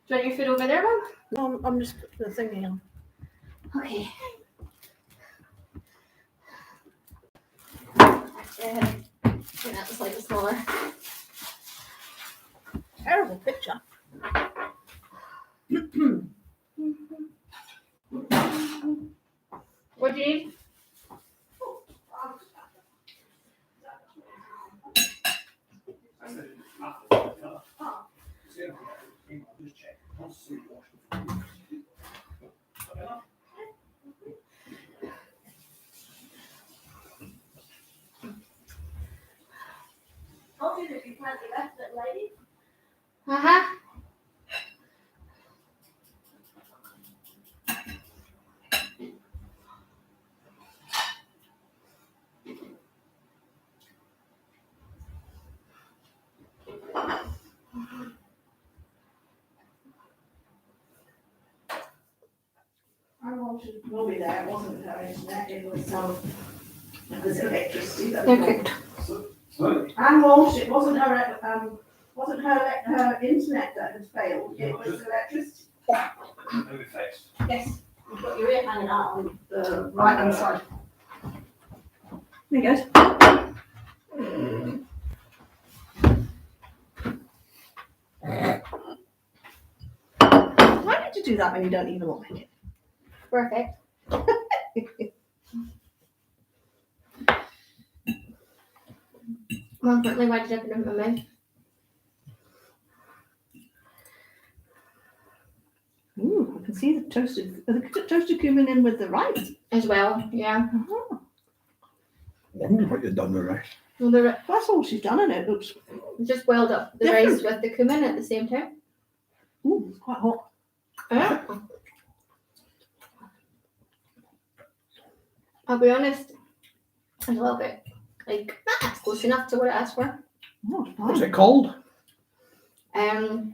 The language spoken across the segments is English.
Do you want your food over there, Mum? No, I'm just putting the thing in. Okay. That's slightly smaller. Terrible picture. What do you need? Told you there'd be plenty left, little lady. Uh-huh. Will be there. It wasn't her internet. It was electricity. That Perfect. Anne Walsh. It wasn't her internet that had failed. It was electricity. Yes. You've got your ear hanging out on the right hand side. There you go. Why did you do that when you don't even like it? Perfect. More importantly, why did I put it in my mouth? Ooh, I can see the toasted cumin in with the rice. As well, yeah. Uh-huh. I wonder what you've done with rice. Well, That's all she's done in it. Looks. just boiled up the rice with the cumin at the same time. Ooh, it's quite hot. Yeah. I'll be honest, I love it. Like, that's close enough to what I asked for. Oh, it's What's fine. it called?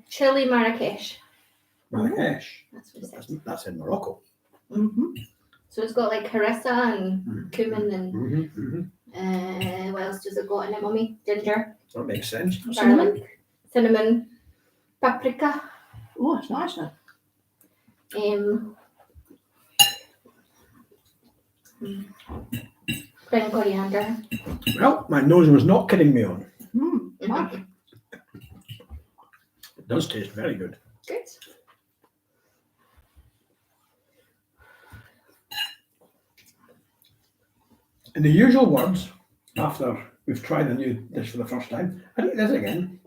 Chili Marrakesh. Marrakesh. That's what it says. That's in Morocco. Mm-hmm. So it's got like harissa and cumin and what else does it got in it, Mummy? Ginger, That makes sense. garlic, cinnamon, paprika, Oh, it's nice though. Green coriander. Well, my nose was not kidding me on. Nice. It does taste very good. Good. In the usual words, after we've tried a new dish for the first time, I'd eat this again.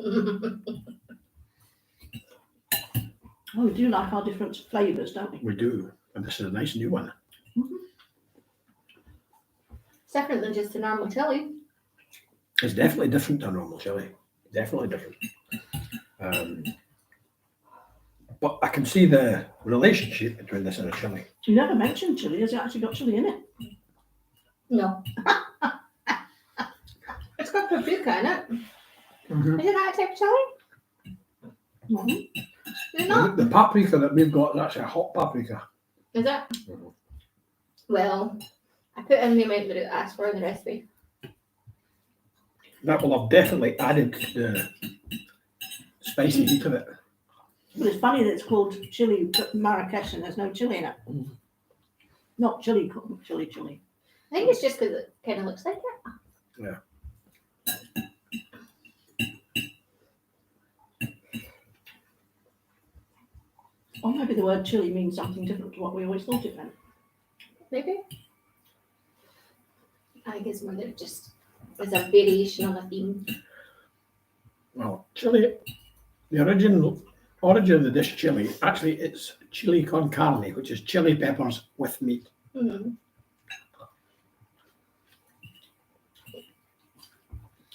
Oh, we do like our different flavours, don't we? We do. And this is a nice new one. It's different than just a normal chili. It's definitely different to normal chili. Definitely different. But I can see the relationship between this and a chili. You never mentioned chilli. Has it actually got chilli in it? No. It's got paprika in it. Mm-hmm. Is it that type of chili? No. Is it not? The paprika that we've got is actually a hot paprika. Is it? Mhm. Well, I put in the amount that it asked for in the recipe. That will have definitely added to the spicy heat of it. But it's funny that it's called chili Marrakesh and there's no chili in it. Not chili, chili. I think it's just because it kind of looks like it. Yeah. Or maybe the word chili means something different to what we always thought it meant. Maybe. I think it's more than just as a variation on a theme. Well, chili, the origin of the dish chili, actually it's chili con carne, which is chili peppers with meat. Mm-hmm.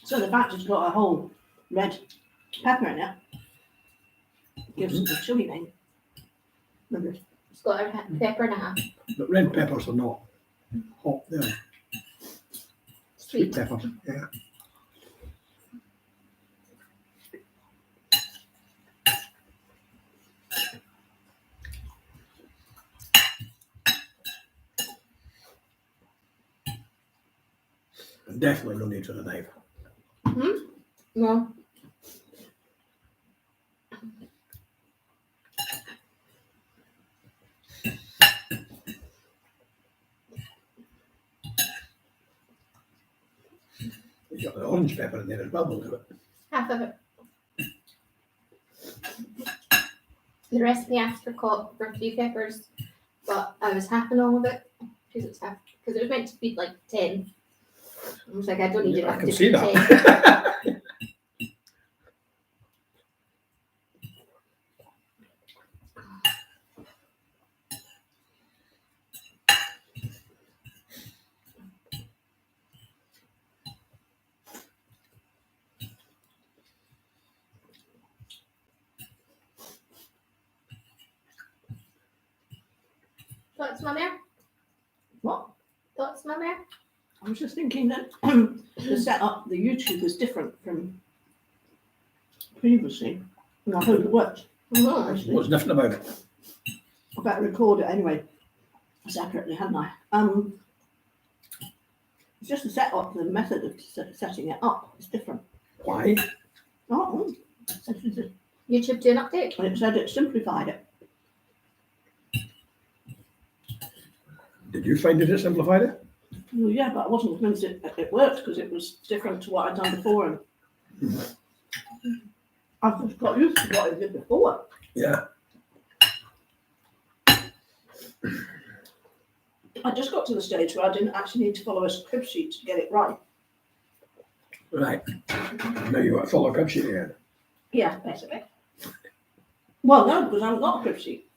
So the fact it's got a whole red pepper in it gives it the chili name. It's got a pepper and a half. But red peppers are not hot, they're sweet Sweet. peppers. Yeah. And definitely no need for the knife. No. orange pepper in there as well, believe it. Half of it. The recipe asked for 3 peppers, but I was halving all of it because it was meant to be like 10. I was like, I don't need Yeah, I enough can to see be 10. that. Thoughts, Mum? What? Thoughts, Mum? I was just thinking that the setup, the YouTube was different from previously. And I hope it works. Mm-hmm. Actually, What's different about it? I better record it anyway, separately, hadn't I? It's just the setup, the method of setting it up is different. Why? Oh, YouTube do an update. and it said it simplified it. Did you find it simplified it? Well, yeah, but I wasn't convinced it worked because it was different to what I'd done before. And I've just got used to what I did before. Yeah. I just got to the stage where I didn't actually need to follow a crib sheet to get it right. Right. Now you got to follow a crib sheet again. Yeah, basically. Well, no, because I haven't got a crib sheet.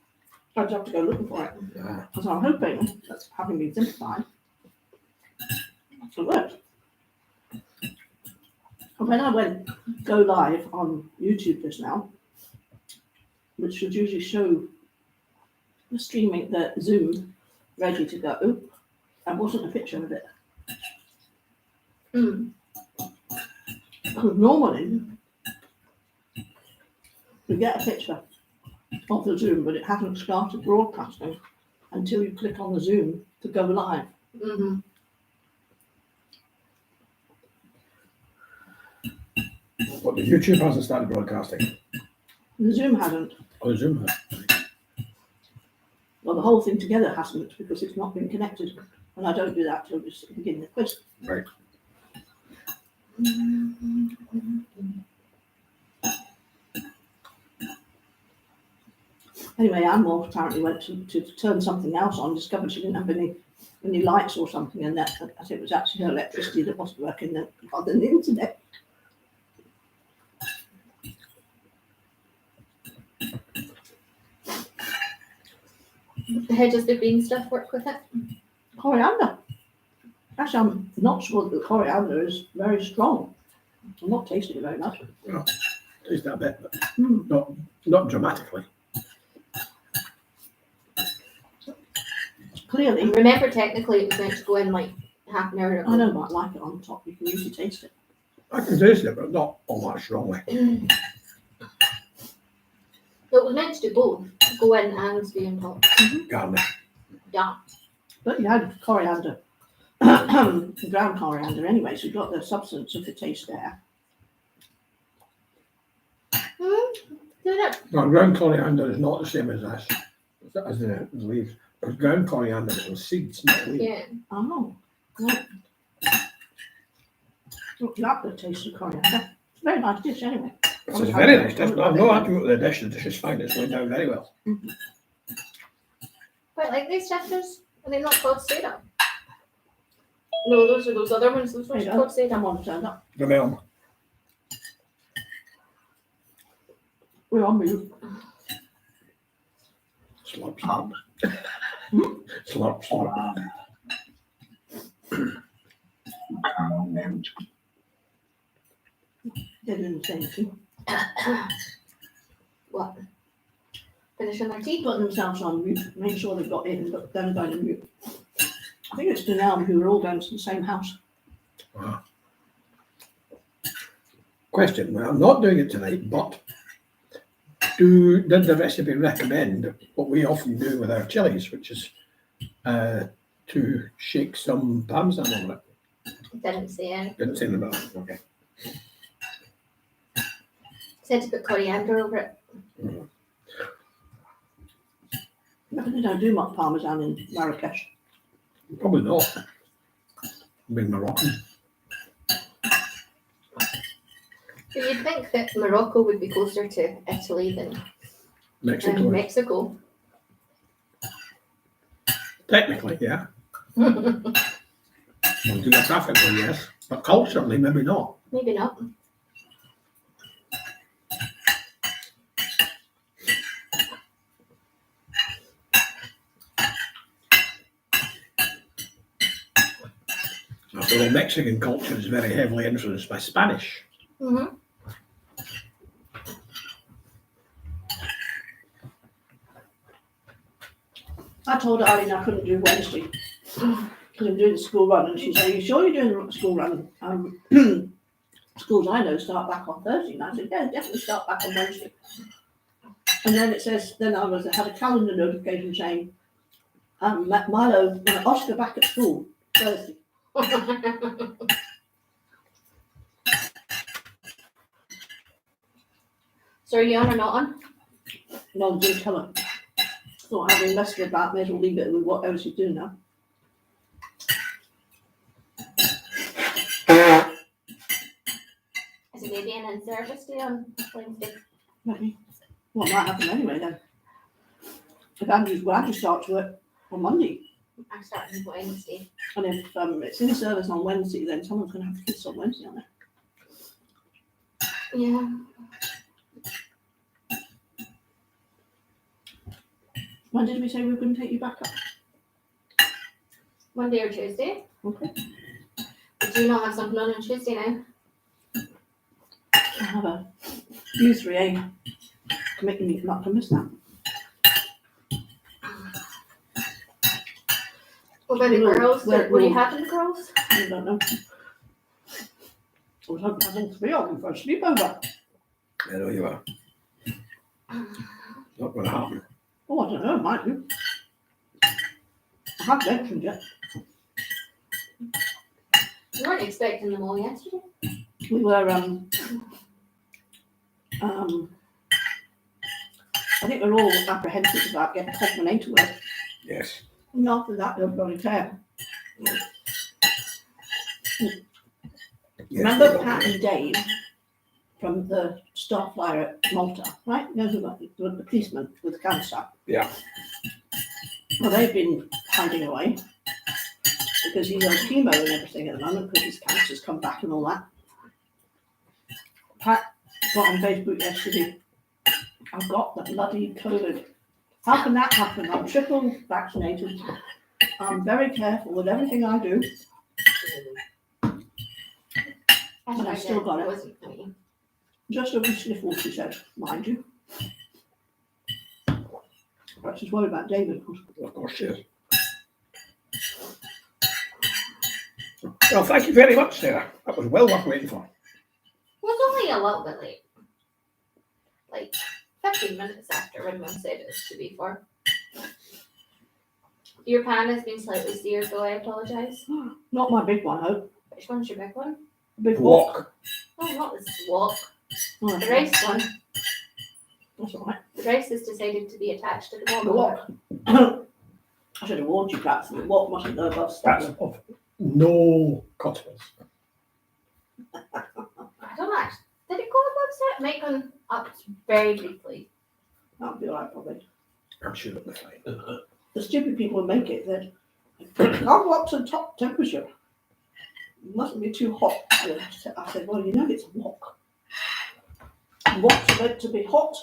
I'd have to go looking for it. Ah. So I'm hoping that's having been simplified. It worked. And when I went go live on YouTube just now, which should usually show the streaming, the Zoom ready to go, there wasn't a picture of it. Mm. Because normally you get a picture of the Zoom, but it hasn't started broadcasting until you click on the Zoom to go live. Mm-hmm. But the YouTube hasn't started broadcasting. The Zoom hasn't. Oh, the Zoom has. Well, the whole thing together hasn't because it's not been connected. And I don't do that till just the beginning of the quiz. Right. Anyway, Anne apparently went to turn something else on, discovered she didn't have any lights or something, and that as it was actually her electricity that wasn't working rather than the internet. How does the green stuff work with it? Coriander. Actually, I'm not sure that the coriander is very strong. I'm not tasting it very much. Taste that bit, but Mm. not dramatically. Clearly, And remember, technically, it was meant to go in like half an hour ago. I know, but I like it on top. You can usually taste it. I can taste it, but not all that strongly. So it was meant to do both, go in and be on top. Garnish. Yeah. But you had coriander, ground coriander anyway, so you got the substance of the taste there. No, ground coriander is not the same as this, as the leaves. Because ground coriander is seeds, not leaves. Yeah. Oh, right. Look, you like the taste of coriander. It's a very nice dish anyway. It's a very nice dish, but I'm not happy with the dish. The dish is fine. It's going down very well. Quite like these textures. Are they not called Seda? No, those are those other ones. Those There ones you are go. called Seda. Someone turned up. The melon. We're on mute. Slurp, slurp. Slurp, slurp. They're doing the same thing. What? Finishing their tea? Put themselves on mute. Make sure they've got in, but then going to mute. I think it's Danelle who are all going to the same house. Wow. Question. Well, I'm not doing it tonight, but did the recipe recommend what we often do with our chilies, which is to shake some parmesan over it? Didn't say anything. Didn't say anything about it. Okay. Said to put coriander over it. They don't do much parmesan in Marrakesh. Probably not. Being Moroccan. So you'd think that Morocco would be closer to Italy than Mexico. Mexico. Technically, yeah. Well, geographically, yes. But culturally, maybe not. Maybe not. Although Mexican culture is very heavily influenced by Spanish. Mm-hmm. I told Eileen I couldn't do Wednesday because I'm doing the school run, and she said, "Are you sure you're doing the school run? Schools I know start back on Thursday." And I said, "Yeah, definitely start back on Wednesday." And then it says, then I had a calendar notification saying, Milo, Oscar back at school Thursday. So are you on or not on? No, didn't tell her. Thought having messed about, may as well leave it with whatever she's doing now. Is it maybe an in-service day on Wednesday? Maybe. Well, it might happen anyway then. If Andrew starts work on Monday, I'm starting Wednesday. and if it's in service on Wednesday, then someone's going to have the kids on Wednesday, aren't they? Yeah. When did we say we were going to take you back up? Monday or Tuesday. Okay. But do you not have something on Tuesday now? I have a U3A committee meeting up to miss that. What about the girls? What do you have in the girls? I don't know. I was hoping to have all three of them for a sleepover. I know you are. Not going to happen. Oh, I don't know, it might do. I haven't mentioned yet. You weren't expecting them all yesterday. We were, I think we're all apprehensive about getting Cogman to work. Yes. And after that, they'll probably care. Remember Pat and Dave from the staff flyer at Malta, right? You know, the policeman with the cancer. Yeah. Well, they've been hiding away because he's on chemo and everything at the moment because his cancer's come back and all that. Pat got on Facebook yesterday, I've got the bloody COVID. How can that happen? I'm triple vaccinated. I'm very careful with everything I do. And I still got it. Wasn't me. Just a wee sniffle, she said, mind you. But she's worried about David, of course. Of course she is. Well, thank you very much, Sarah. That was well worth waiting for. It was only a little bit late. Like 15 minutes after when Mum said it was to be for. Your pan has been slightly seared, so I apologise. Not my big one, I hope. Which one's your big one? Big wok. Walk. Oh, not this wok. Oh, The rice one. That's all right. The rice is decided to be attached to the The wok. wok. I should have warned you, perhaps. The wok mustn't go above That's standard. of no consequence. I don't know. Did it go above set? It might have gone up very briefly. That'll be all right, probably. I'm sure it'll be fine. The stupid people who make it, that can't go up to top temperature. It mustn't be too hot. I said, well, you know it's a wok. Woks are meant to be hot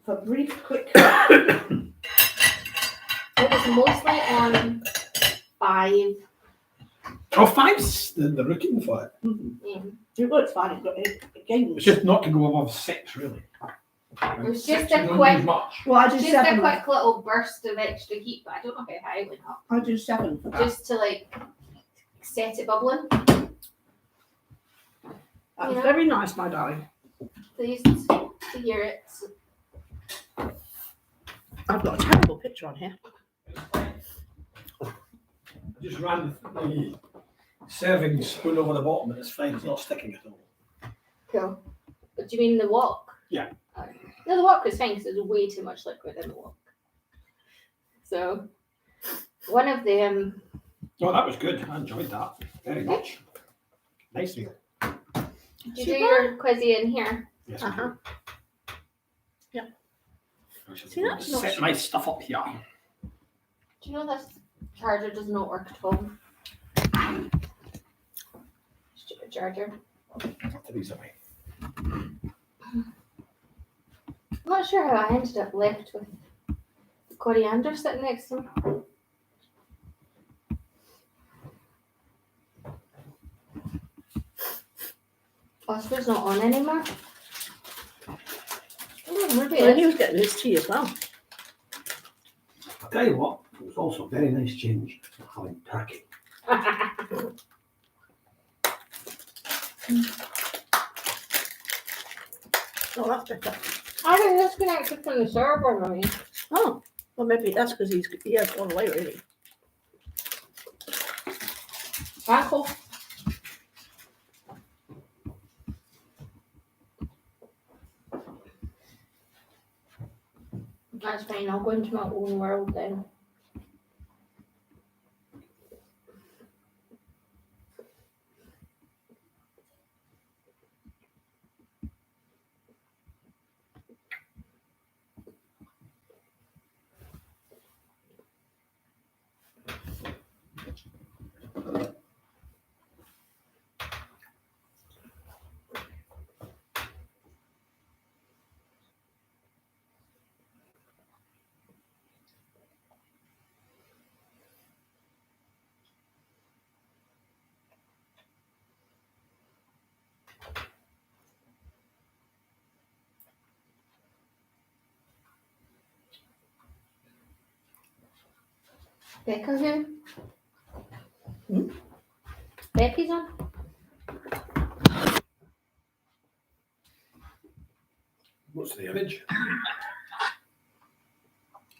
for brief, quick. It was mostly on 5. Oh, five's the routine for it. Yeah. It works fine. It gains. It's just not to go above 6, really. It was Six, just a you don't quick- use much. Well, I do Just a 7. quick little burst of extra heat, but I don't know how high it went up. I do 7 for that. Just to like set it bubbling. That was Yeah. very nice, my darling. Pleased to hear it. I've got a terrible picture on here. I just ran the serving spoon over the bottom and it's fine. It's not sticking at all. Cool. But do you mean the wok? Yeah. Oh. No, the wok was fine because there's way too much liquid in the wok. So, one of them. Oh, that was good. I enjoyed that very much. Nice meal. Did you do your quizzy in here? Yes, Uh-huh. I should See, that's not- set my stuff up here. Do you know this charger does not work at home? Stupid charger. Theresa May. I'm not sure how I ended up left with coriander sitting next to me. Oscar's not on anymore. Oh, maybe Well, it he is. was getting his tea as well. I'll tell you what, it was also a very nice change having turkey. Oh, that's better. I think disconnected from the server, Mummy. Oh, well, maybe that's because he has gone away, really. Michael. That's fine, I'll go into my own world then. Becca who? Hmm? Becky's on? What's the image?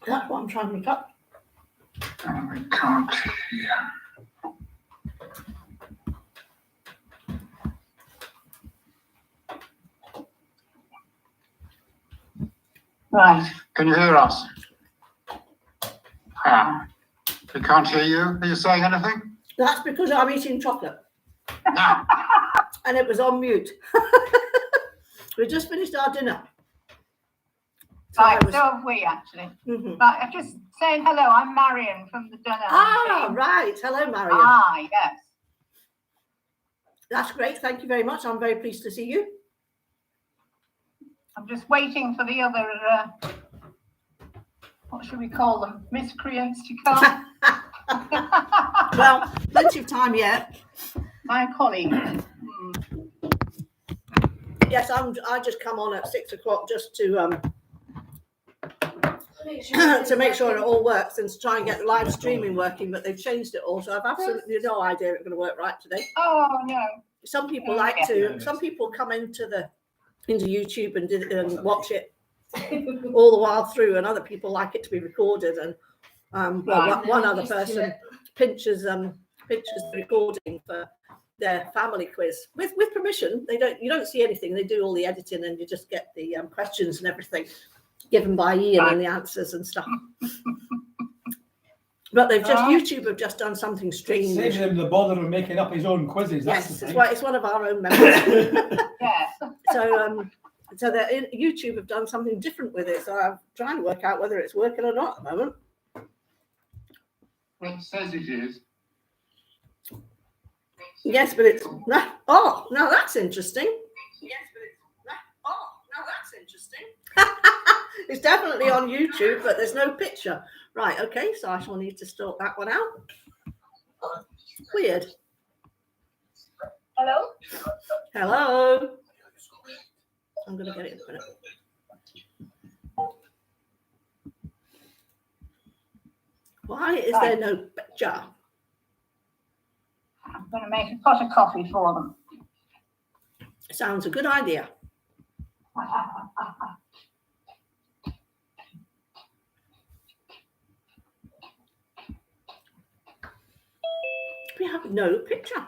That's what I'm trying to look up. I can't hear. Right, can you hear us? We can't hear you. Are you saying anything? That's because I'm eating chocolate. No. And it was on mute. We just finished our dinner. So I Right, was- so have we actually. Mhm. Right, I'm just saying hello. I'm Marion from the Dunham. Ah, team. right. Hello, Marion. Ah, yes. That's great. Thank you very much. I'm very pleased to see you. I'm just waiting for the other, what should we call them? Miscreants to come. Well, plenty of time yet. My colleague. Yes, I just come on at 6 o'clock just to to make sure it all works and to try and get the live streaming working, but they've changed it all, so I've absolutely no idea it's going to work right today. Oh, no. Some people like to. Some people come into YouTube and watch it all the while through, and other people like it to be recorded. And Right. one other person pinches the recording for their family quiz with permission. You don't see anything. They do all the editing, and you just get the questions and everything given by Ian and the answers and stuff. But they've just YouTube have just done something strange. Saves him the bother of making up his own quizzes. That's Yes, the it's thing. it's one of our own members. Yes. So YouTube have done something different with it. So I'm trying to work out whether it's working or not at the moment. Well, it says it is. Yes, but it's oh, now that's interesting. Yes, but it's oh, now that's interesting. It's definitely on YouTube, but there's no picture. Right, okay, so I shall need to sort that one out. Weird. Hello? Hello. I'm going to get it in a minute. Why is there no picture? I'm going to make a pot of coffee for them. Sounds a good idea. We have no picture.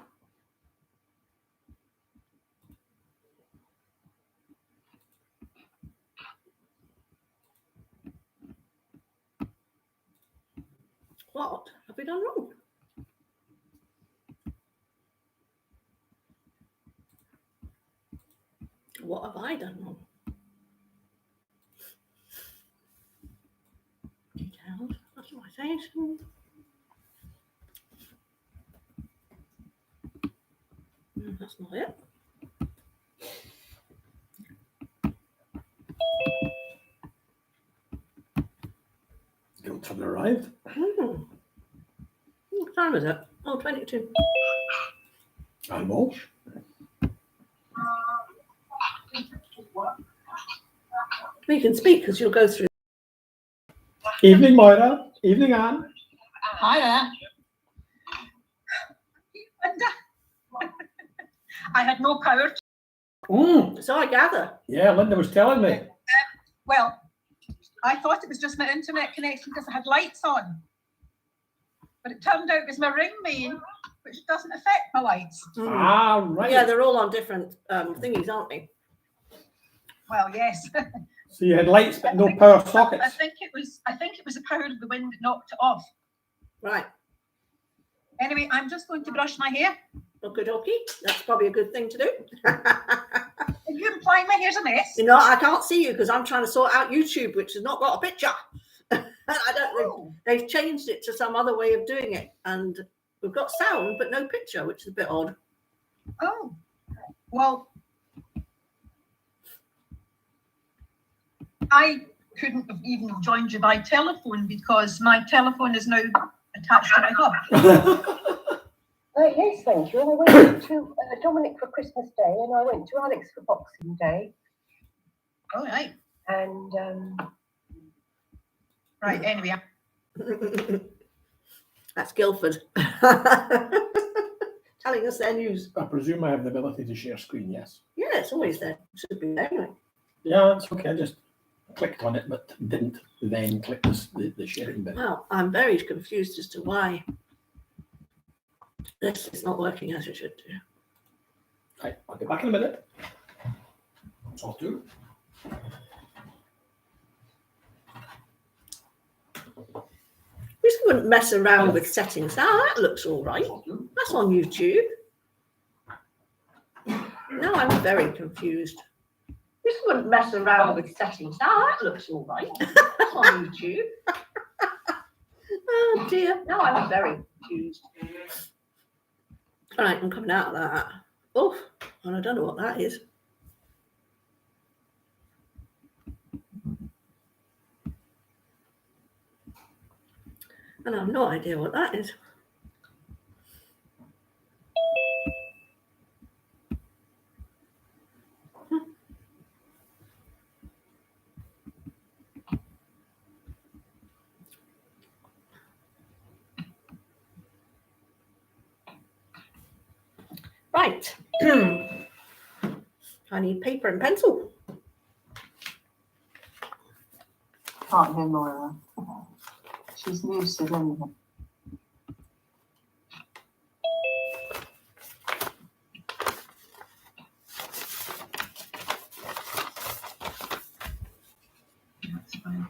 What have we done wrong? What have I done wrong? Details, customization. No, that's not it. Guilt haven't arrived. What time is it? Oh, 22. I'm Walsh. You can speak because you'll go through. Evening, Moira. Evening, Anne. Hi there. I had no power. So I gather. Yeah, Linda was telling me. Well, I thought it was just my internet connection because I had lights on. But it turned out it was my ring main, which doesn't affect my lights. Ah, right. Yeah, they're all on different thingies, aren't they? Well, yes. So you had lights but no power sockets. I think it was the power of the wind that knocked it off. Right. Anyway, I'm just going to brush my hair. Okie dokie. That's probably a good thing to do. Are you implying my hair's a mess? You know, I can't see you because I'm trying to sort out YouTube, which has not got a picture. I don't know. They've changed it to some other way of doing it. And we've got sound, but no picture, which is a bit odd. Oh, well, I couldn't have even joined you by telephone because my telephone is now attached to my hub. Yes, thank you. And I went to Dominic for Christmas Day, and I went to Alex for Boxing Day. All right. And Right, anyway. That's Guildford. Telling us their news. I presume I have the ability to share screen, yes. Yeah, it's always there. Should be there anyway. Yeah, that's okay. I just clicked on it, but didn't then click the sharing bit. Well, I'm very confused as to why this is not working as it should do. Right, I'll get back in a minute. That's all do. We just wouldn't mess around with settings. Now that looks all right. That's on YouTube. Now I'm very confused. Just wouldn't mess around with settings. Now that looks all right. That's on YouTube. Oh dear. Now I'm very confused. All right, I'm coming out of that. Oh, and I don't know what that is. And I have no idea what that is. Right. I need paper and pencil. can't hear Moira. She's lucid, isn't it? That's fine.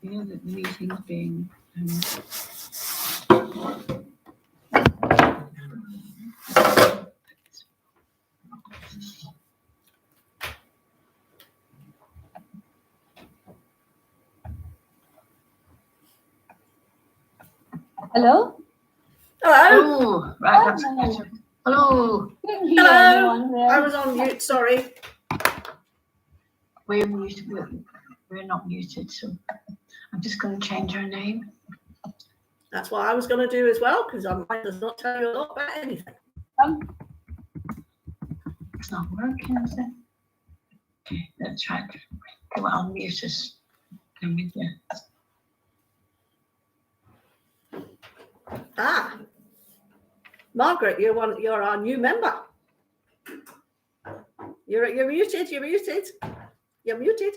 You know that the meeting's being Hello? Hello. oh, right, that's better. Hello. Hello. I was on mute, sorry. We're muted. We're not muted, so I'm just going to change our name. That's what I was going to do as well, because mine does not tell you a lot about anything. It's not working, is it? Okay, let's try it. Come on, unmute us. I'm with you. Ah, Margaret, you're our new member. You're muted. You're muted. You're muted.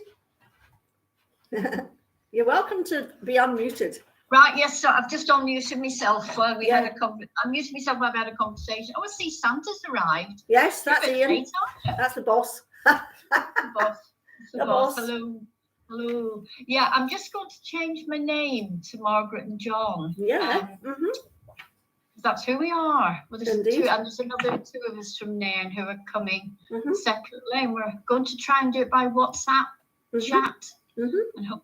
You're welcome to be unmuted. Right, yes, so I've just unmuted myself while we had I muted myself while we had a conversation. Oh, I see Santa's arrived. Yes, that's You're a bit Ian. late, aren't you? That's the boss. The boss. The boss. Hello. Hello. Yeah, I'm just going to change my name to Margaret and John. Yeah. That's who we are. Well, there's Indeed. two, and there's another two of us from Nairn who are coming Mhm. separately, and we're going to try and do it by WhatsApp Mhm. chat, Mhm. and hope.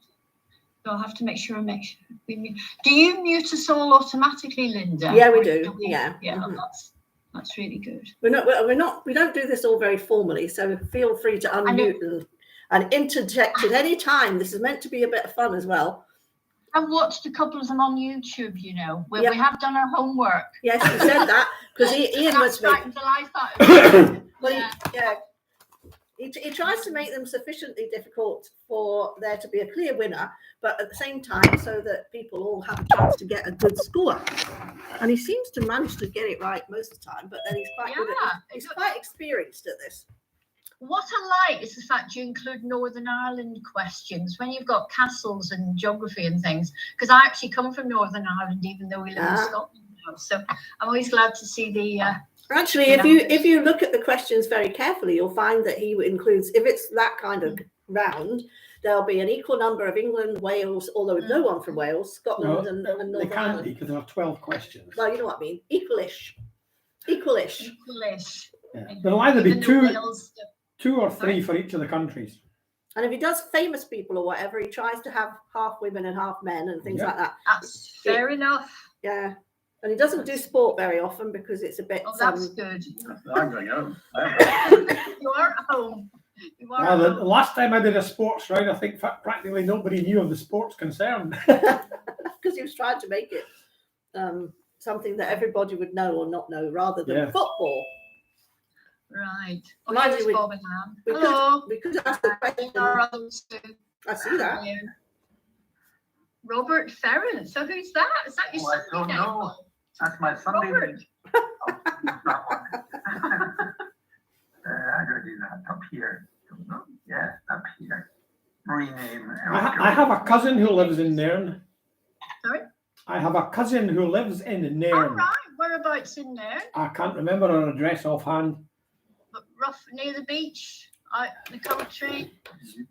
So I'll have to make sure we mute. Do you mute us all automatically, Linda? Yeah, we Or do. Yeah. Yeah, Mhm. that's really good. We don't do this all very formally, so feel free to unmute and interject at any time. This is meant to be a bit of fun as well. I've watched a couple of them on YouTube, you know, where Yep. we have done our homework. Yes, you said that because Ian was Frightened the life out of me. well, he tries to make them sufficiently difficult for there to be a clear winner, but at the same time so that people all have a chance to get a good score. And he seems to manage to get it right most of the time, but then he's quite good at he's quite experienced at this. What I like is the fact you include Northern Ireland questions when you've got castles and geography and things, because I actually come from Northern Ireland, even though we live in Scotland now. So I'm always glad to see the. Actually, if you look at the questions very carefully, you'll find that he includes, if it's that kind of round, there'll be an equal number of England, Wales, although no one from Wales, Scotland, and They Northern can't Ireland. be because there are 12 questions. Well, you know what I mean. Equalish. Yeah. There'll either be two or three for each of the countries. And if he does famous people or whatever, he tries to have half women and half men and things like that. That's fair enough. Yeah. And he doesn't do sport very often because it's a bit. Oh, that's good. I'm going home. You are at home. The last time I did a sports round, I think practically nobody knew of the sports concern. Because he was trying to make it something that everybody would know or not know rather than football. Right. Mind Here's you, Bob and Anne. Hello. We could ask the question. I see that. Robert Ferrand. So who's that? Is that your Oh, I Sunday don't name? know. That's my Sunday Robert. name. Oh, that one. I'm going to do that up here. Don't know. Yeah, up here. Rename. I have a cousin who lives in Nairn. Sorry? I have a cousin who lives in All Nairn. right. Whereabouts in there? I can't remember her address offhand. Rough near the beach, out in the country,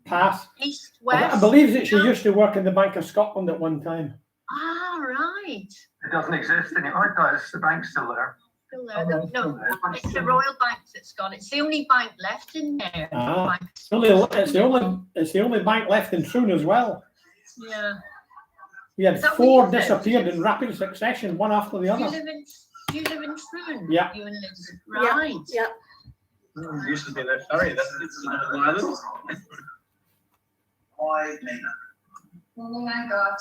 Pass. east, I west. believe that she used to work in the Bank of Scotland at one time. Ah, right. It doesn't exist anymore. It does. The bank's still there. Still there. No, it's the Royal Bank that's gone. It's the only bank left in there. Ah. It's the only bank left in Troon as well. Yeah. We had Is that four where you live? disappeared in rapid succession, one after the You other. live in Troon? Yeah. You and Liz. Right. Yeah. It used to be their ferry, that's it's an island. And then I got a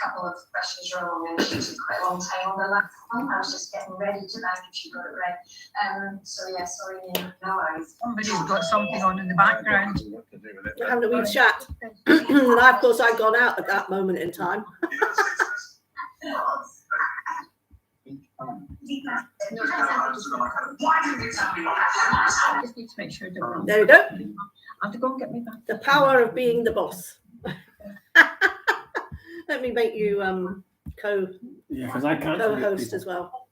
couple of questions wrong and she took quite a long time on the last one. I was just getting ready to bank if she got it right. So yeah, sorry, no worries. Somebody's got something on in the background. We're having a wee chat. And of course, I'd gone out at that moment in time. I just need to make sure I don't. There we go. I have to go and get me back. The power of being the boss. Let me make you Yeah, because I can't forget co-host people. as well.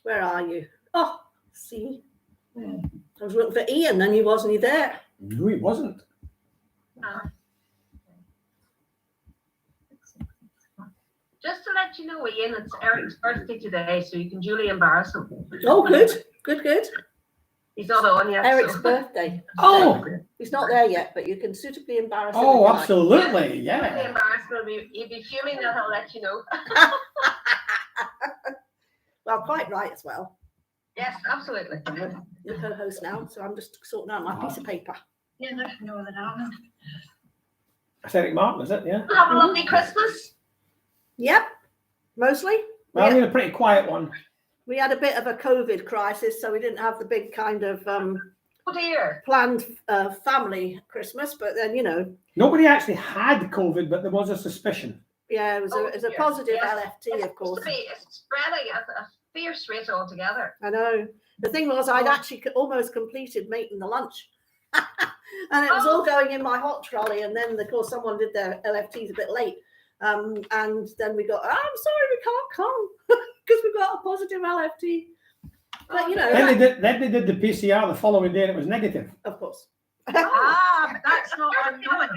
Where are you? Oh, see. I was looking for Ian and he wasn't there. No, he wasn't. Just to let you know, Ian, it's Eric's birthday today, so you can duly embarrass him. Oh, good. Good. He's not on yet. Eric's so. birthday. Oh, He's not there yet, but you can suitably embarrass him. if oh, you like. absolutely, The yeah. embarrassment, he'd be fuming that I'll let you know. Well, quite right as well. Yes, absolutely. You're co-host now, so I'm just sorting out my piece of paper. Yeah, there's Northern Ireland. That's Eric Martin, is it? Yeah. Have a lovely Christmas. Yep, mostly. Well, we had a pretty quiet one. We had a bit of a COVID crisis, so we didn't have the big kind of Oh dear. planned family Christmas. But then, Nobody actually had COVID, but there was a suspicion. yeah, it was a dear. positive Yes. LFT, of course. It's spreading at a fierce rate altogether. I know. The thing was, I'd actually almost completed making the lunch. And it was all going in my hot trolley. And then, of course, someone did their LFTs a bit late. And then we got, I'm sorry, we can't come because we got a positive LFT. But, Then they did the PCR the following day and it was negative. of course. Ah, but that's not unknown.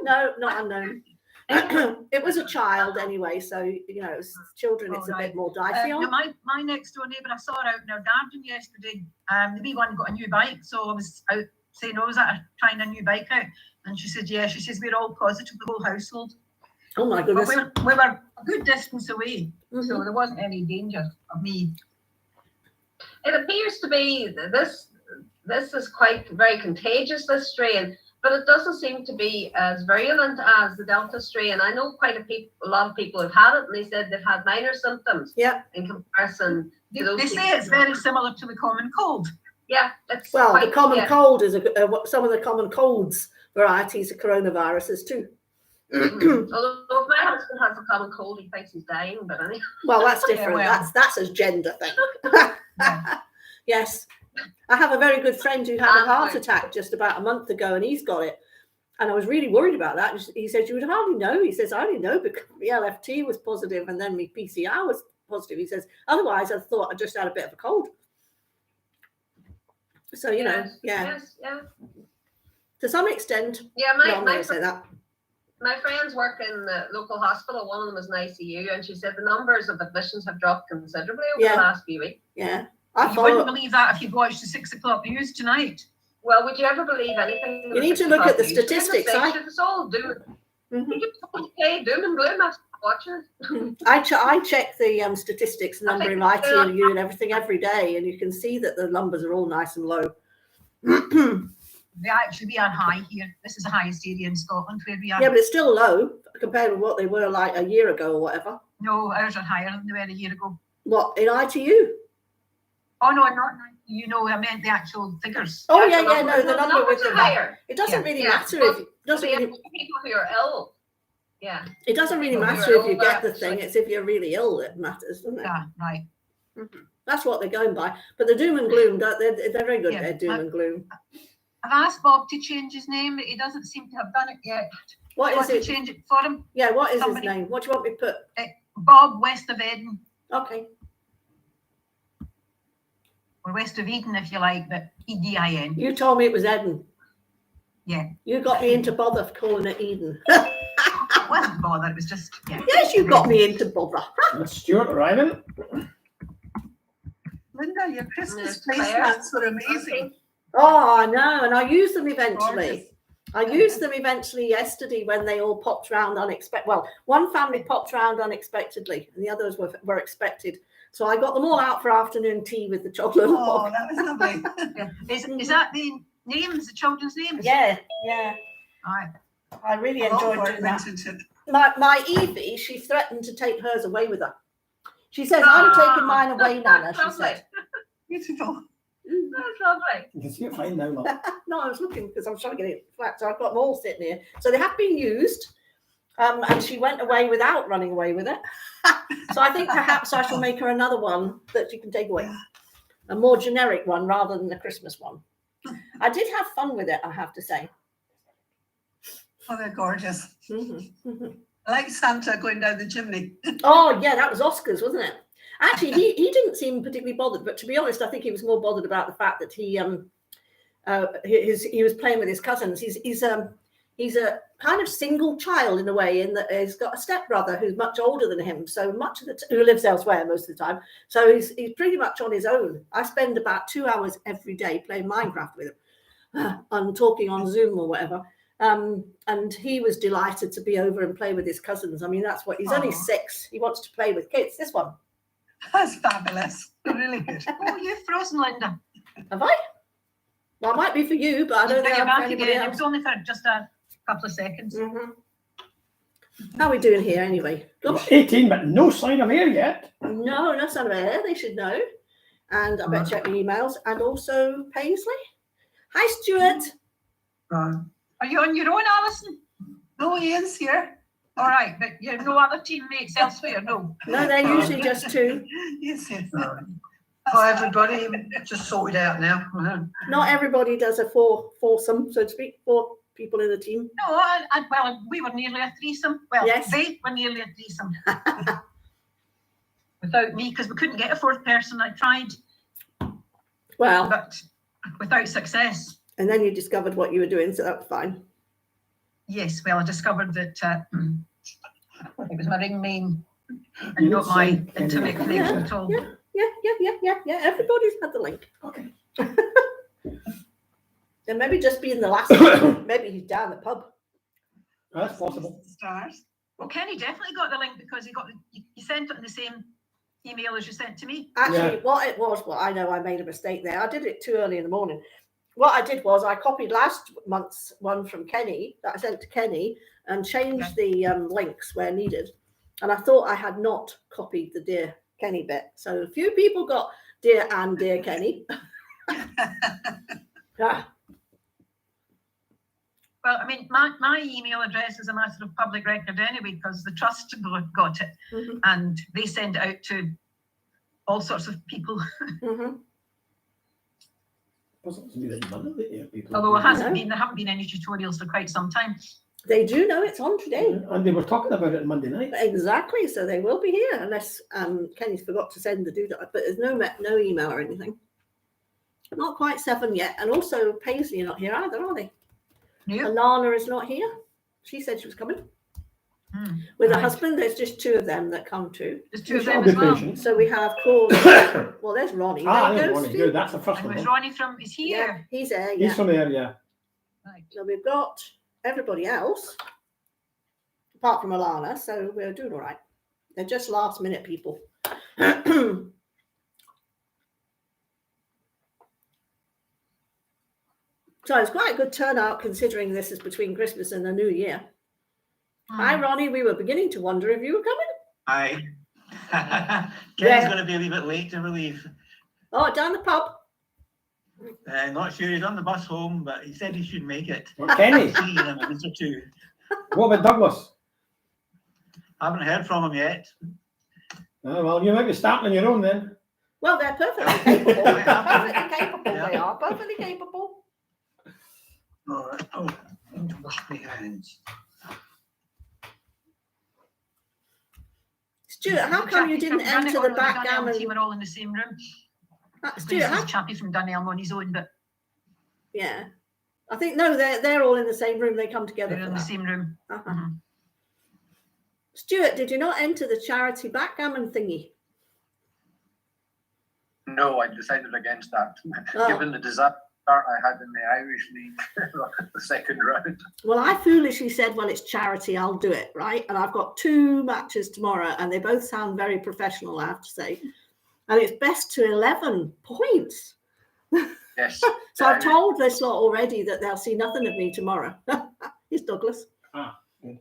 No, not unknown. It was a child anyway, so you know, it's children. It's a bit more dicey Now on. my next door neighbour, I saw her out in our garden yesterday. The wee one got a new bike, so I was out saying, "Oh, was that trying a new bike out?" And she said, "Yeah." She says, "We're all positive, the whole household." Oh my But goodness! we were a good distance away, so Mhm. there wasn't any danger of me. It appears to be this is quite very contagious, this strain, but it doesn't seem to be as virulent as the Delta strain. I know quite a lot of people have had it, and they said they've had minor symptoms. Yeah. In comparison to those. They say it's very similar to the common cold. Yeah, it's Well, quite, the common yeah. cold is some of the common colds varieties of coronaviruses too. Although if my husband has a common cold, he thinks he's dying, but anyway. Well, that's different. Yeah, well. That's a gender thing. Yeah. Yes. I have a very good friend who had a heart attack just about a month ago, and he's got it. And I was really worried about that. He said, "You would hardly know." He says, "I only know because the LFT was positive and then my PCR was positive." He says, "Otherwise, I thought I just had a bit of a cold." So, you know, yeah. Yes, yeah. To some extent, Yeah, no, I'm going to say that. my friends work in the local hospital. One of them is an ICU, and she said the numbers of admissions have dropped considerably over the last few weeks. Yeah. You wouldn't believe that if you watched the 6 o'clock news tonight. Well, would you ever believe anything? You need to look at the statistics. It's all doom. Okay, doom and gloom. I'm watching it. I check the statistics, number in ITU and everything every day, and you can see that the numbers are all nice and low. We are high here. This is the highest area in Scotland where we are. Yeah, but it's still low compared with what they were like a year ago or whatever. No, ours are higher than they were a year ago. What, in ITU? Oh no, not you know. I meant the actual figures. Oh yeah, no, the number with the higher. It doesn't really matter if people who are ill. Yeah. It doesn't really People who matter are if you ill, get the actually. thing. It's if you're really ill that matters, doesn't it? Yeah, right. Mm-hmm. That's what they're going by. But the doom and gloom, they're very good at doom and gloom. I've asked Bob to change his name, but he doesn't seem to have done it yet. What is it? To change it for him? Yeah, what is his name? What do you want me to put? Bob West of Eden. Okay. Or West of Eden, if you like, but EDIN. You told me it was Eden. Yeah. You got me into bother calling it Eden. It wasn't bother, it was just, yeah. Yes, you got me into bother. Stuart arriving. Linda, your Christmas placements were amazing. Oh, I know, and I used them eventually. I used them eventually yesterday when they all popped round unexpected. Well, one family popped round unexpectedly, and the others were expected. So I got them all out for afternoon tea with the chocolate. Oh, that was lovely. Yeah. Is that the names, the children's names? Yeah, yeah. All right. I really enjoyed doing that. My Evie, she threatened to take hers away with her. She says, "I'm taking mine away, Nana," she said. Beautiful. That's lovely. You can see it fine now, love. No, I was looking because I was trying to get it flat, so I've got them all sitting here. So they have been used, and she went away without running away with it. So I think perhaps I shall make her another one that she can take away, a more generic one rather than the Christmas one. I did have fun with it, I have to say. Oh, they're gorgeous. Mm-hmm. I like Santa going down the chimney. Oh yeah, that was Oscar's, wasn't it? Actually, he didn't seem particularly bothered, but to be honest, I think he was more bothered about the fact that he was playing with his cousins. He's a kind of single child in a way, in that he's got a stepbrother who's much older than him, so much of who lives elsewhere most of the time. So he's pretty much on his own. I spend about 2 hours every day playing Minecraft with him, and talking on Zoom or whatever. And he was delighted to be over and play with his cousins. I mean, that's what he's only 6. He wants to play with kids. This one. That's fabulous. Really good. Oh, you've frozen, Linda. Have I? Well, it might be for you, but I don't think you're I'm back for anybody again. It else. was only for just a couple of seconds. Mm-hmm. How are we doing here anyway? Gosh. 18, but no sign of air yet. No sign of air. They should know. And I better check my emails. And also Paisley. Hi, Stuart. Are you on your own, Alison? No, Ian's here. All right, but you have no other teammates elsewhere, no? No, they're usually just 2. Yes. Hi, everybody. Just sorted out now. Not everybody does a foursome, so to speak, 4 people in a team. No, well, we were nearly a threesome. Well, yes. They were nearly a threesome. Without me, because we couldn't get a 4th person. I tried. Well. But without success. And then you discovered what you were doing, so that was fine. Yes, well, I discovered that It was my ring name You and not my didn't send internet Kenny. connection at all. Yeah. Everybody's had the link. Okay. And maybe just being the last one. Maybe he's down the pub. That's possible. Stars. Well, Kenny definitely got the link because he sent it in the same email as you sent to me. Actually, what it was, well, I know I made a mistake there. I did it too early in the morning. What I did was I copied last month's one from Kenny that I sent to Kenny and changed the links where needed. And I thought I had not copied the Dear Kenny bit. So a few people got Dear and Dear Kenny. Ah. Well, I mean, my email address is a matter of public record anyway because the trust got it and they send it out to all sorts of people. Although there haven't been any tutorials for quite some time. They do know it's on today. And they were talking about it on Monday night. Exactly, so they will be here unless Kenny's forgot to send the doodah. But there's no email or anything. Not quite 7 yet. And also Paisley are not here either, are they? No. Alana is not here. She said she was coming. With her husband, there's just 2 of them that come too. There's 2 of them as well. So we have called. Well, there's Ronnie. There's Ronnie. Good. That's the first And one. was Ronnie from? Is he Yeah, here? he's there. He's from there, yeah. Right. So we've got everybody else, apart from Alana. So we're doing all right. They're just last minute people. So it's quite a good turnout considering this is between Christmas and the New Year. Hi, Ronnie. We were beginning to wonder if you were coming. Hi. Kenny's going to be a wee bit late to relieve. Oh, down the pub. Not sure he's on the bus home, but he said he should make it. Kenny. See you in a minute or 2. What about Douglas? Haven't heard from him yet. Oh, well, you might be starting on your own then. Well, they're perfectly capable. Perfectly capable. They are perfectly capable. All right. Oh, I need to wash my hands. Stuart, how come you didn't enter the backgammon? Team are all in the same room. Stuart, There's Chappie from Dunelm on his own, but yeah, I think no, they're all in the same room. They come together. they're in the same room. Stuart, did you not enter the charity backgammon thingy? No, I decided against that. Oh. Given the disaster I had in the Irish League, the second round. Well, I foolishly said, well, it's charity, I'll do it, right? And I've got 2 matches tomorrow, and they both sound very professional, I have to say. And it's best to 11 points. Yes. So I've told this lot already that they'll see nothing of me tomorrow. It's Douglas. Good.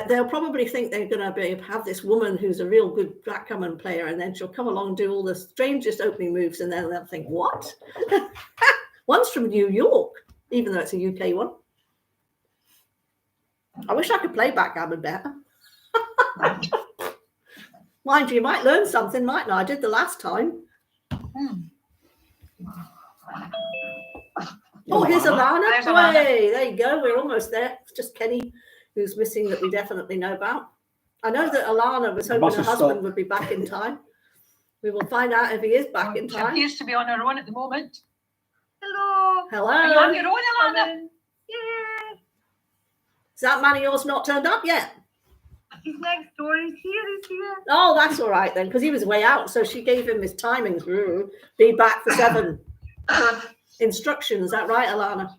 They'll probably think they're going to have this woman who's a real good backgammon player, and then she'll come along and do all the strangest opening moves, and then they'll think, what? One's from New York, even though it's a UK one. I wish I could play backgammon better. Mind you might learn something, mightn't I? I did the last time. Oh, here's Alana. There's Alana. Hey, there you go. We're almost there. It's just Kenny who's missing that we definitely know about. I know that Alana was hoping her husband would be back in time. We will find out if he is back in She time. appears to be on her own at the moment. Hello. Hello. Are you on your own, Alana? Yeah, Is that man of yours not turned up yet? he's next door. He's here. Oh, that's all right then, because he was way out. So she gave him his timings. Be back for 7. Instructions. Is that right, Alana?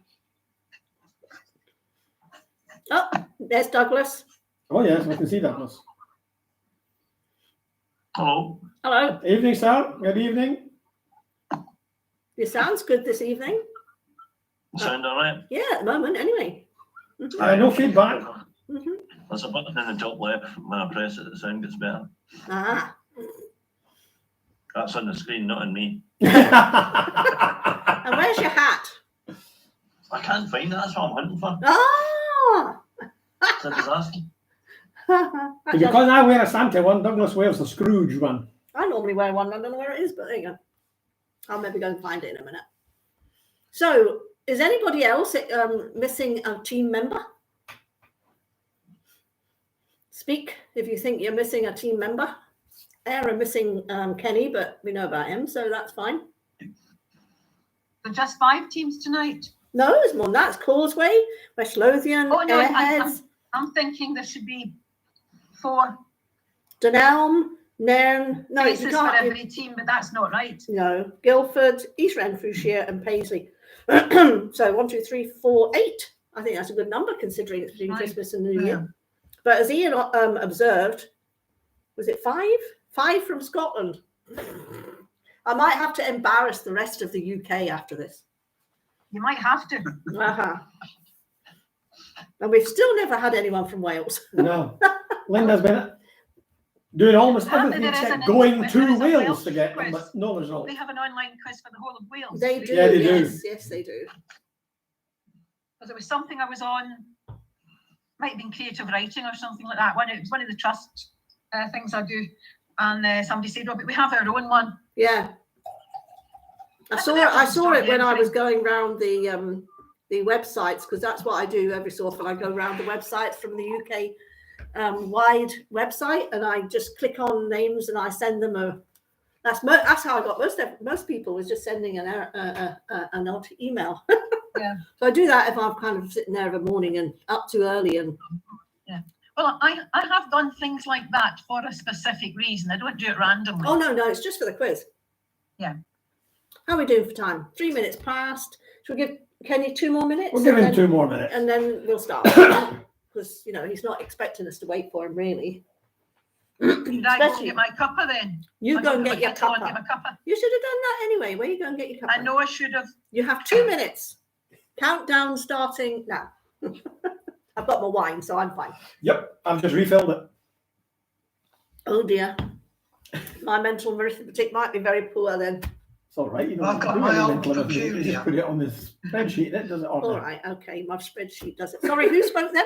Oh, there's Douglas. Oh, yes, I can see Douglas. Hello. Hello. Evening, sir. Good evening. Your sound's good this evening. Sound all right? Yeah, at the moment, anyway. No feedback. There's a button in the top left. When I press it, the sound gets better. Ah. That's on the screen, not on me. And where's your hat? I can't find it. That's what I'm hunting for. Ah. It's a disaster. Because I wear a Santa one, Douglas wears the Scrooge one. I normally wear one. I don't know where it is, but there you go. I'll maybe go and find it in a minute. So, is anybody else missing a team member? Speak if you think you're missing a team member. Are missing Kenny, but we know about him, so that's fine. There are just 5 teams tonight. No, there's more than that. It's Causeway, West Lothian, Oh, no, Airheads, I'm thinking there should be 4 Dunelm, Nairn. No, you places for can't. every team, but that's not right. No, Guildford, East Renfrewshire, and Paisley. So 1, 2, 3, 4, 8. I think that's a good number considering it's between Right. Christmas and New Year. But as Ian observed, was it 5? 5 from Scotland. I might have to embarrass the rest of the UK after this. You might have to. Uh-huh. And we've still never had anyone from Wales. No. Linda's been doing almost everything There is except an- going there to is a Wales Welsh to get them, quiz. but no result. They have an online quiz for the whole of Wales. They do. Yeah, they do. Yes, yes, they do. Because it was something I was on, might have been creative writing or something like that. It was one of the trust things I do. And somebody said, oh, but we have our own one. Yeah. I saw it when I was going around the websites, because that's what I do every so often. I go around the websites from the UK wide website, and I just click on names and I send them a. That's how I got most people was just sending an odd email. Yeah. So I do that if I'm kind of sitting there of a morning and up too early and. Yeah. Well, I have done things like that for a specific reason. I don't do it randomly. Oh no, it's just for the quiz. Yeah. How are we doing for time? 3 minutes past. Should we give Kenny 2 more minutes? We'll give him 2 more minutes. And then we'll start. Because, he's not expecting us to wait for him, really. Should I go and get my cuppa then? You go and get your Get my cuppa. cuppa. You should have done that anyway. Where you go and get your cuppa? I know I should have. You have 2 minutes. Countdown starting now. I've got my wine, so I'm fine. Yep, I've just refilled it. Oh dear. My mental arithmetic might be very poor then. It's all right. You don't I've got do my any own mental arithmetic, you peculiar. just put it on this spreadsheet. That does it all. All right, okay. My spreadsheet does it. Sorry, who spoke then?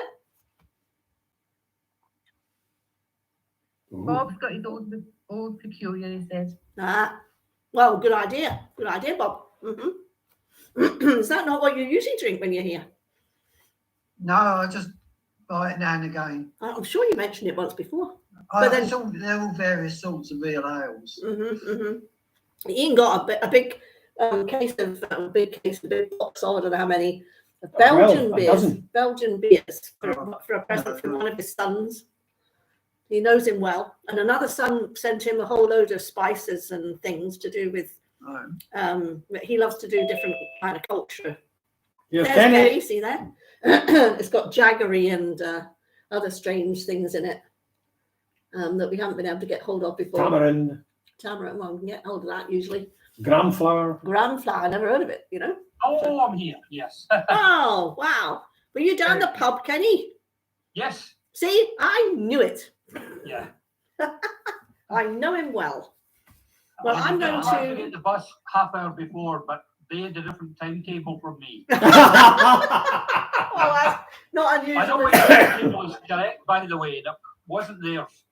Bob's got his old peculiar, he says. Well, good idea. Good idea, Bob. Is that not what you usually drink when you're here? No, I just buy it now and again. I'm sure you mentioned it once before. But then- they're all various sorts of real ales. Ian got a big case of big box. I don't know how many Belgian a beers. dozen. Belgian beers for a present from one of his sons. He knows him well, and another son sent him a whole load of spices and things to do with. He loves to do different kind of culture. Here's There's Kenny. Kenny, see there? It's got jaggery and other strange things in it that we haven't been able to get hold of before. Tamarind, Tamarind, well, we can get hold of that usually. gram flour. Gram flour, never heard of it, Oh, I'm here. Yes. Oh, wow. Were you down the pub, Kenny? Yes. See, I knew it. Yeah. I know him well. Well, I'm going I had to to. get the bus half hour before, but they had a different timetable from me. Well, that's not unusual. I know what your timetable is correct, by the way. That wasn't theirs.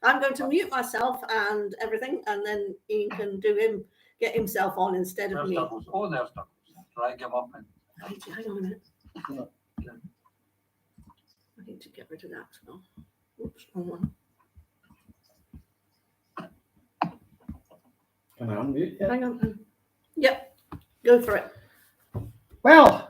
I'm going to mute myself and everything, and then Ian can get himself on instead of There's me. doubles. Oh, there's doubles. Drag him up and Hang on a minute. I need to get rid of that. Oh, oops, wrong one. Can I unmute you? Hang on. Yep, go for it. Well,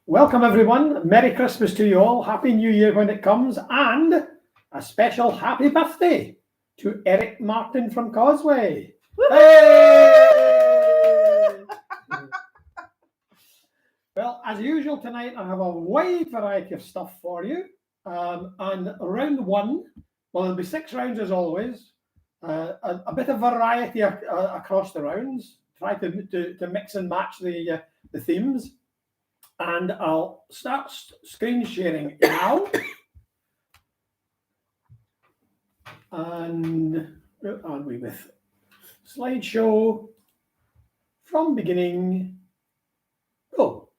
welcome everyone. Merry Christmas to you all. Happy New Year when it comes, and a special happy birthday to Eric Martin from Causeway. Hey! Well, as usual tonight, I have a wide variety of stuff for you. And round 1, well, there'll be 6 rounds as always. A bit of variety across the rounds. Try to mix and match the themes. And I'll start screen sharing now. And where are we with slideshow from beginning? Go.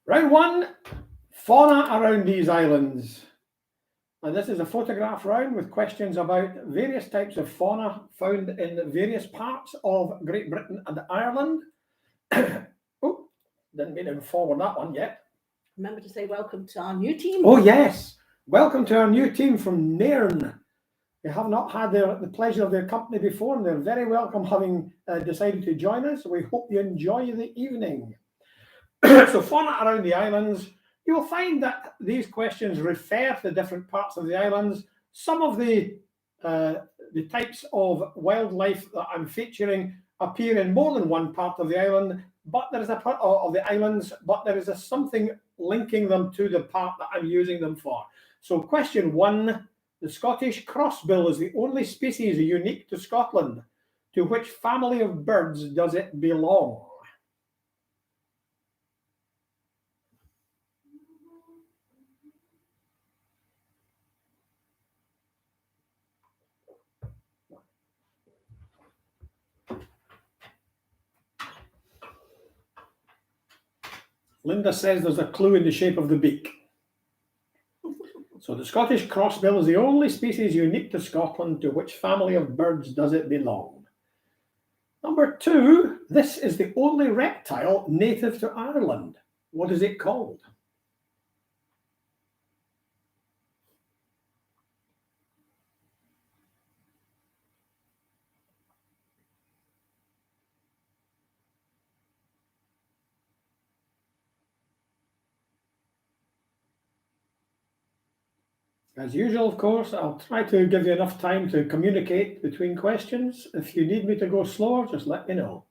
Round 1, fauna around these islands. And this is a photograph round with questions about various types of fauna found in various parts of Great Britain and Ireland. Oh, didn't mean to forward that one yet. Remember to say welcome to our new team. Oh, yes. Welcome to our new team from Nairn. They have not had the pleasure of their company before, and they're very welcome having decided to join us. We hope you enjoy the evening. So fauna around the islands, you will find that these questions refer to different parts of the islands. Some of the types of wildlife that I'm featuring appear in more than one part of the island, but there is a part of the islands, but there is something linking them to the part that I'm using them for. So question 1, the Scottish crossbill is the only species unique to Scotland. To which family of birds does it belong? Linda says there's a clue in the shape of the beak. So the Scottish crossbill is the only species unique to Scotland. To which family of birds does it belong? Number 2, this is the only reptile native to Ireland. What is it called? As usual, of course, I'll try to give you enough time to communicate between questions. If you need me to go slower, just let me know.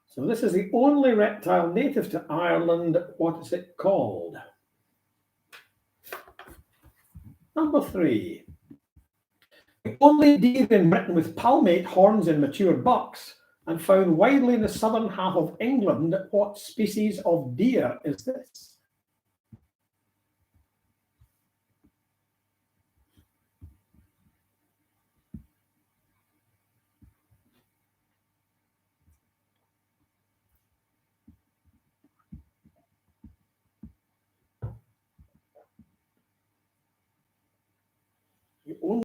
So this is the only reptile native to Ireland. What is it called? Number 3. The only deer in Britain with palmate horns in mature bucks and found widely in the southern half of England. What species of deer is this? The only